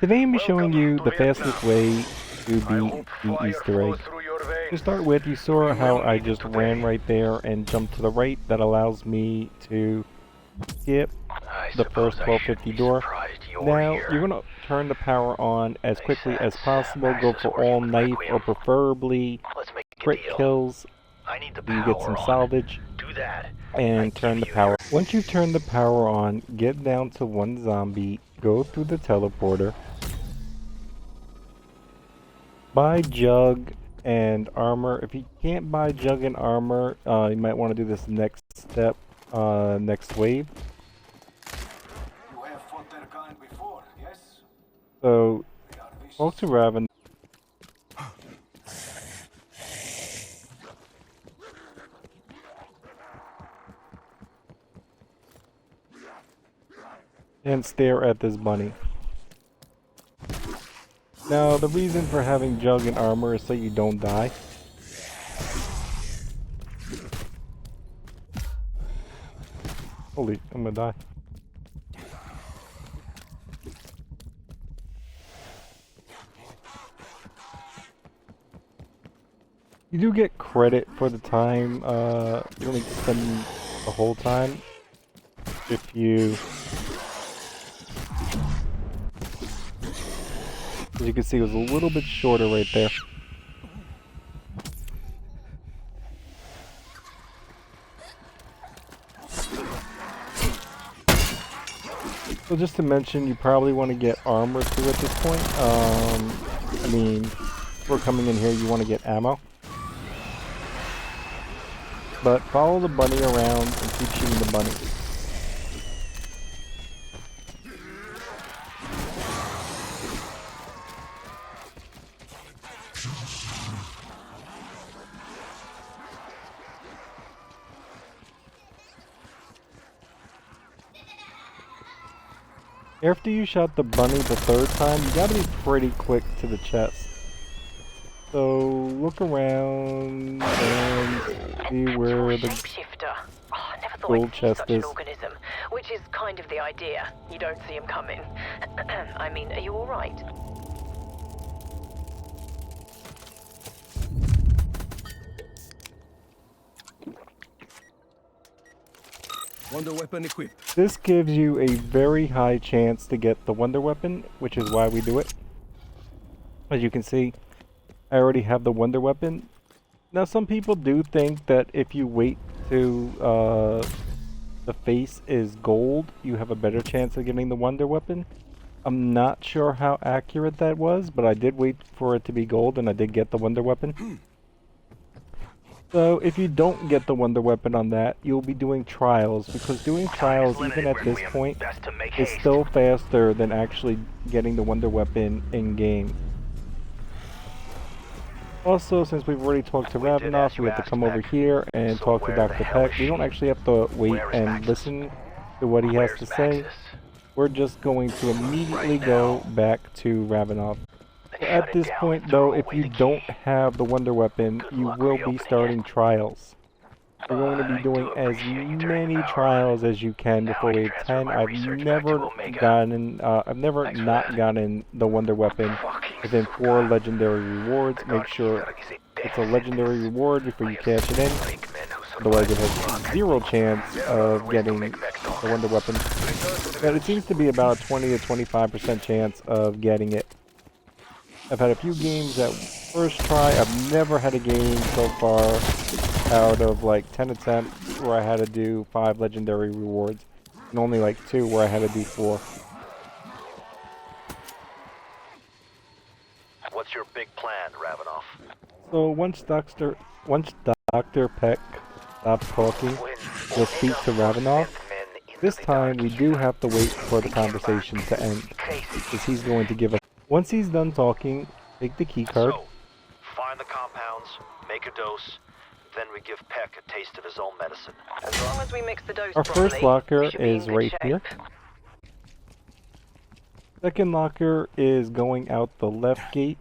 Today I'm showing you the fastest way to beat the Easter egg. To start with, you saw how I just ran right there and jumped to the right. That allows me to skip the first 1250 door. Now, you're going to turn the power on as quickly as possible. Go for all knife or preferably crit kills so you get some salvage. And turn the power. Once you turn the power on, get down to one zombie, go through the teleporter, buy jug and armor. If you can't buy jug and armor, you might want to do this next step, next wave. You have fought their kind before, yes? So, talk to Raven. And stare at this bunny. Now, the reason for having jug and armor is so you don't die. Holy, I'm gonna die. You do get credit for the time. You don't need to spend the whole time. If you... As you can see, it was a little bit shorter right there. So just to mention, you probably want to get armor too at this point. I mean, before coming in here, you want to get ammo. But follow the bunny around and keep shooting the bunny. After you shot the bunny the third time, you gotta be pretty quick to the chest. So look around and see where the gold chest is. Which is kind of the idea. You don't see him coming. I mean, are you alright? Wonder weapon equipped. This gives you a very high chance to get the wonder weapon, which is why we do it. As you can see, I already have the wonder weapon. Now some people do think that if you wait to the face is gold, you have a better chance of getting the wonder weapon. I'm not sure how accurate that was, but I did wait for it to be gold and I did get the wonder weapon. So if you don't get the wonder weapon on that, you'll be doing trials, because doing trials even at this point is still faster than actually getting the wonder weapon in game. Also, since we've already talked to Ravenoff, we have to come over here and talk to Dr. Peck. We don't actually have to wait and listen to what he has to say. We're just going to immediately go back to Ravenoff. At this point though, if you don't have the wonder weappen, you will be starting trials. You're going to be doing as many trials as you can before wave 10. I've never not gotten the wonder weapon within 4 legendary rewards. Make sure it's a legendary reward before you cash it in. Otherwise it has 0 chance of getting the wonder weapon. But it seems to be about a 20 to 25% chance of getting it. I've had a few games at first try. I've never had a game so far out of like 10 attempts where I had to do 5 legendary rewards, and only like 2 where I had to do 4. What's your big plan, Ravenoff? So once Dr. Peck stops talking, we'll speak to Ravenoff. This time we do have to wait for the conversation to end, because he's going to give us. Once he's done talking, take the key card. So, find the compounds, make a dose, then we give Peck a taste of his own medicine. As long as we mix the dose Our properly, first locker we should be in is good right shape. here. Second locker is going out the left gate.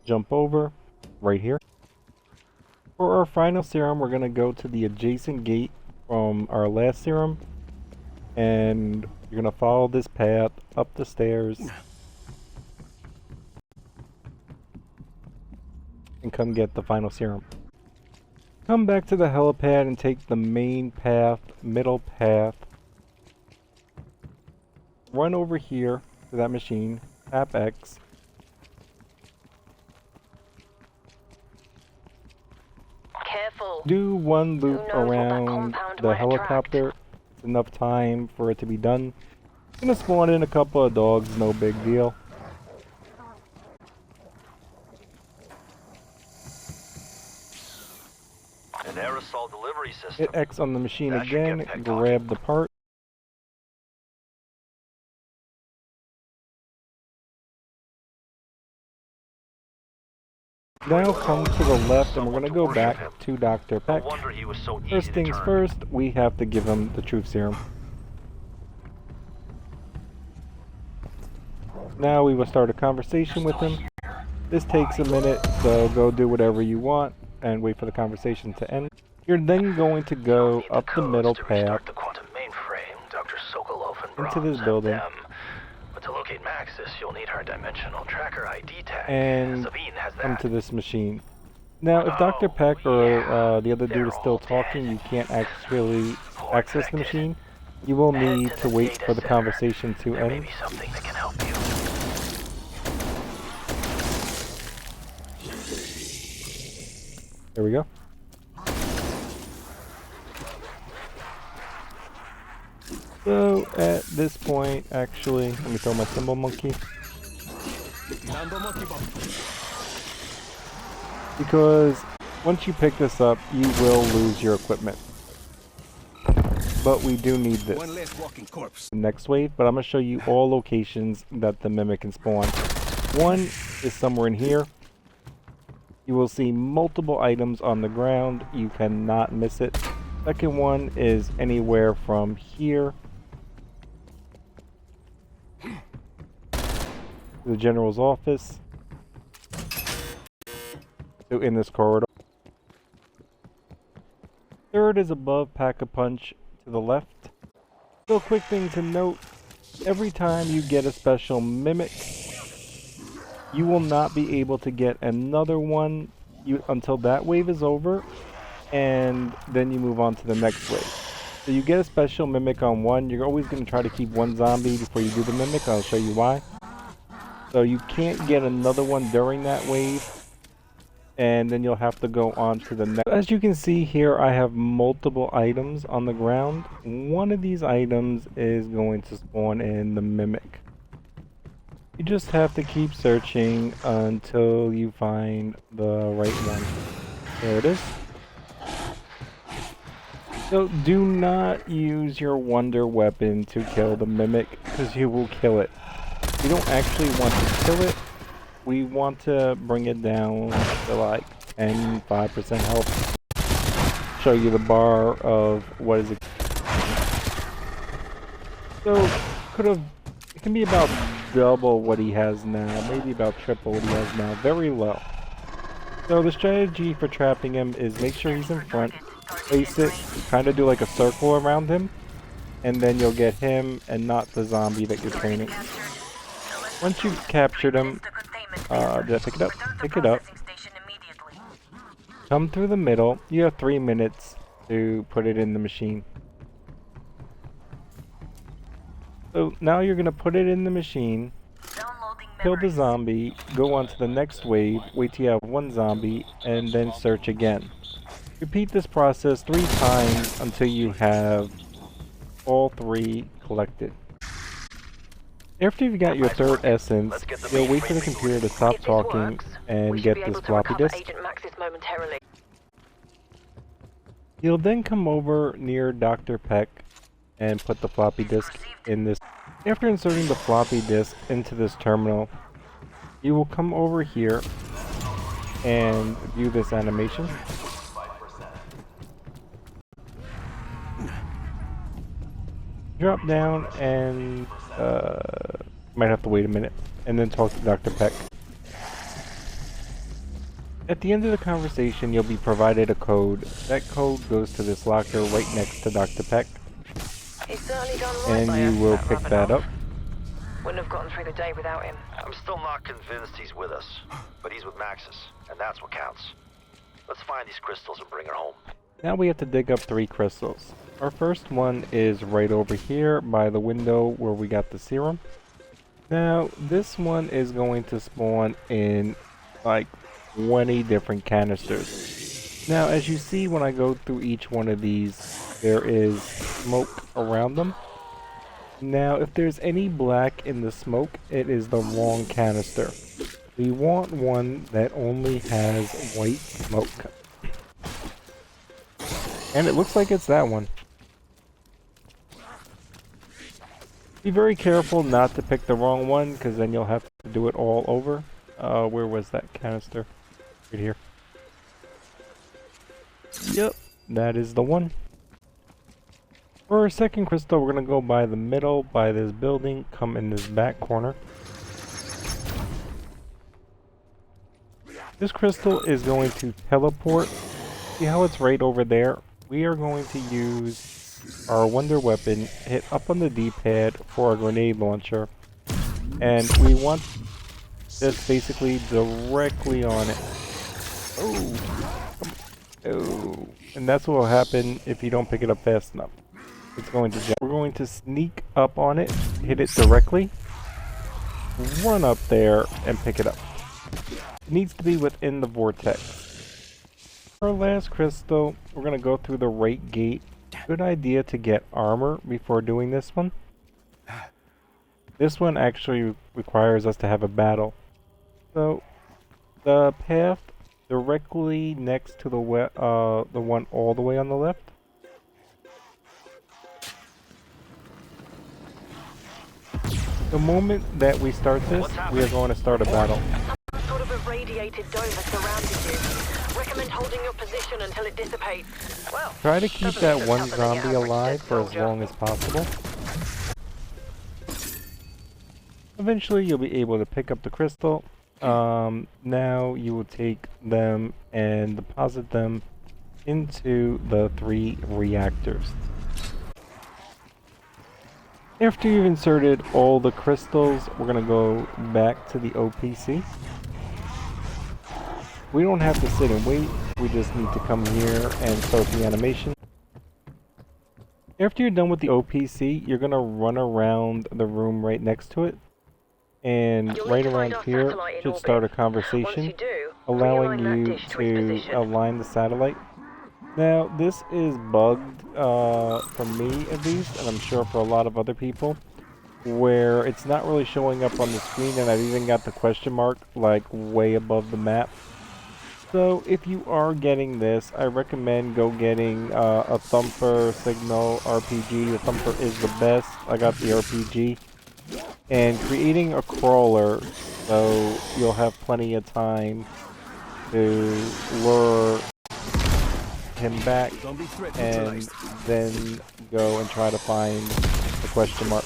Jump over, right here. For our final serum, we're going to go to the adjacent gate from our last serum. And You're gonna follow this path up the stairs and come get the final serum. Come back to the helipad and take the main path, middle path. Run over here to that machine, tap X. Careful. Do one loop knows what that around compound the might helicopter. It's enough time for it to be done. Gonna spawn in a couple of dogs, no big deal. An aerosol delivery system. Hit X on the machine That should again, get picked grab the part. Now come to the left and we're gonna go back to Dr. No Peck. wonder he was so easy First to things turn. first, we have to give him the truth serum. Now we will start a conversation with him. This takes a minute, so go do whatever you want and wait for the conversation to end. You're then going to go up the middle path The quantum mainframe, Dr. Sokolov and into this Brahms building. have them. But to locate Maxis, you'll need her dimensional tracker ID tag. and Sabine has come that. to this machine. Now, if Dr. Peck or the other dude is still talking, you can't actually access the machine. You will Head need to to the wait data for the center. conversation to There may end. be something that can help you. There we go. So, at this point, actually, let me throw my symbol monkey. Nando monkey bomb. Because once you pick this up, you will lose your equipment. But we do need this. One less walking corpse. The next wave, but I'm going to show you all locations that the mimic can spawn. One is somewhere in here. You will see multiple items on the ground. You cannot miss it. Second one is anywhere from here to the general's office to in this corridor. Third is above Pack-a-Punch to the left. So, quick thing to note, every time you get a special mimic, you will not be able to get another one until that wave is over, and then you move on to the next wave. So you get a special mimic on one, you're always going to try to keep one zombie before you do the mimic. I'll show you why. So you can't get another one during that wave, and then you'll have to go on to the next. As you can see here, I have multiple items on the ground. One of these items is going to spawn in the mimic. You just have to keep searching until you find the right one. There it is. So do not use your wonder weapon to kill the mimic, because you will kill it. We don't actually want to kill it. We want to bring it down to like 5% health. Show you the bar of what is it. So it can be about double what he has now, maybe about triple what he has now, very low. So the strategy for trapping him is make sure he's in front, place it, kind of do like a circle around him, and then you'll get him and not the zombie that you're training. Once you've captured him, did I pick it up? Pick it up. Come through the middle. You have 3 minutes to put it in the machine. So now you're going to put it in the machine, kill the zombie, go on to the next wave, wait till you have one zombie, and then search again. Repeat this process 3 times until you have all 3 collected. After you've got your third essence, you'll wait for the computer to stop talking and get this floppy disk. You'll then come over near Dr. Peck and put the floppy disk in this. After inserting the floppy disk into this terminal, you will come over here and view this animation. Drop down and might have to wait a minute and then talk to Dr. Peck. At the end of the conversation, you'll be provided a code. That code goes to this locker right next to Dr. Peck. Hey sir, Bloody done right and by you us, will that pick that Ravenov. up. Wouldn't have gotten through the day without him. I'm still not convinced he's with us, but he's with Maxis, and that's what counts. Let's find these crystals and bring her home. Now we have to dig up 3 crystals. Our first one is right over here by the window where we got the serum. Now this one is going to spawn in like 20 different canisters. Now as you see, when I go through each one of these, there is smoke around them. Now if there's any black in the smoke, it is the wrong canister. We want one that only has white smoke. And it looks like it's that one. Be very careful not to pick the wrong one, because then you'll have to do it all over. Where was that canister? Right here. Yep, that is the one. For our second crystal, we're going to go by the middle, by this building, come in this back corner. This crystal is going to teleport. See how it's right over there? We are going to use our wonder weapon, hit up on the D-pad for a grenade launcher, and we want this basically directly on it. Oh, and that's what will happen if you don't pick it up fast enough. It's going to jump. We're going to sneak up on it, hit it directly, run up there, and pick it up. It needs to be within the vortex. For our last crystal, we're going to go through the right gate. Good idea to get armor before doing this one. This one actually requires us to have a battle. So, the path directly next to the one all the way on the left. The moment that we start this, we are going to start a battle. Some sort of irradiated dome has surrounded you. Recommend holding your position until it dissipates. Well, Try to keep that doesn't one look tougher than zombie your average alive dead for as soldier. long as possible. Eventually you'll be able to pick up the crystal. Now you will take them and deposit them into the 3 reactors. After you've inserted all the crystals, we're going to go back to the OPC. We don't have to sit and wait, we just need to come here and start the animation. After you're done with the OPC, you're going to run around the room right next to it. And You'll right need to find around our here satellite in should orbit. start a Once conversation, you do, allowing realign that you dish to its to position. align the satellite. Now, this is bugged, for me at least, and I'm sure for a lot of other people, where it's not really showing up on the screen, and I've even got the question mark, like, way above the map. So, if you are getting this, I recommend go getting a Thumper Signal RPG. The Thumper is the best. I got the RPG. And creating a crawler, so you'll have plenty of time to lure him back Zombie threat and neutralized. then go and try to find the question mark.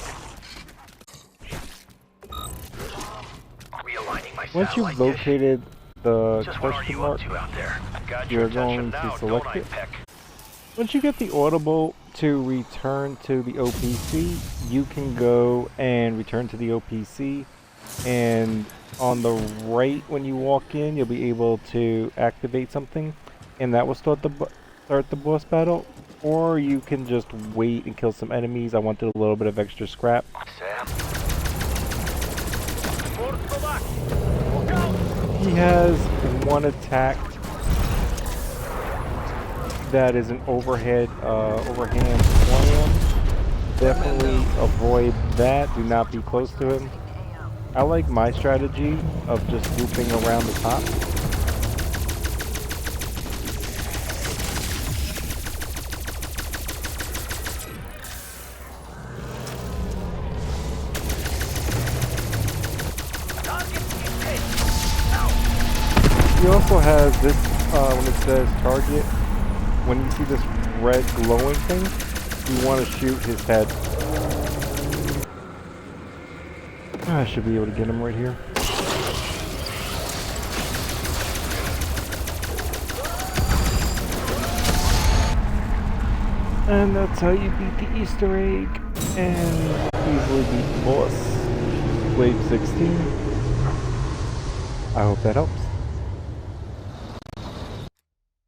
Realigning my Once you've satellite dish. located the Just what are question you mark, up to out there? Got your you're attention going to now, select don't I, it. Peck? Once you get the audible to return to the OPC, you can go and return to the OPC, and on the right when you walk in, you'll be able to activate something, and that will start the boss battle. Or you can just wait and kill some enemies. I wanted a little bit of extra scrap. Sam? He has one attack that is an overhand slam. Definitely avoid that. Do not be close to him. I like my strategy of just looping around the top. He also has this, when it says target, when you see this red glowing thing, you want to shoot his head. I should be able to get him right here. And that's how you beat the Easter egg. And easily beat the boss. Wave 16. I hope that helps.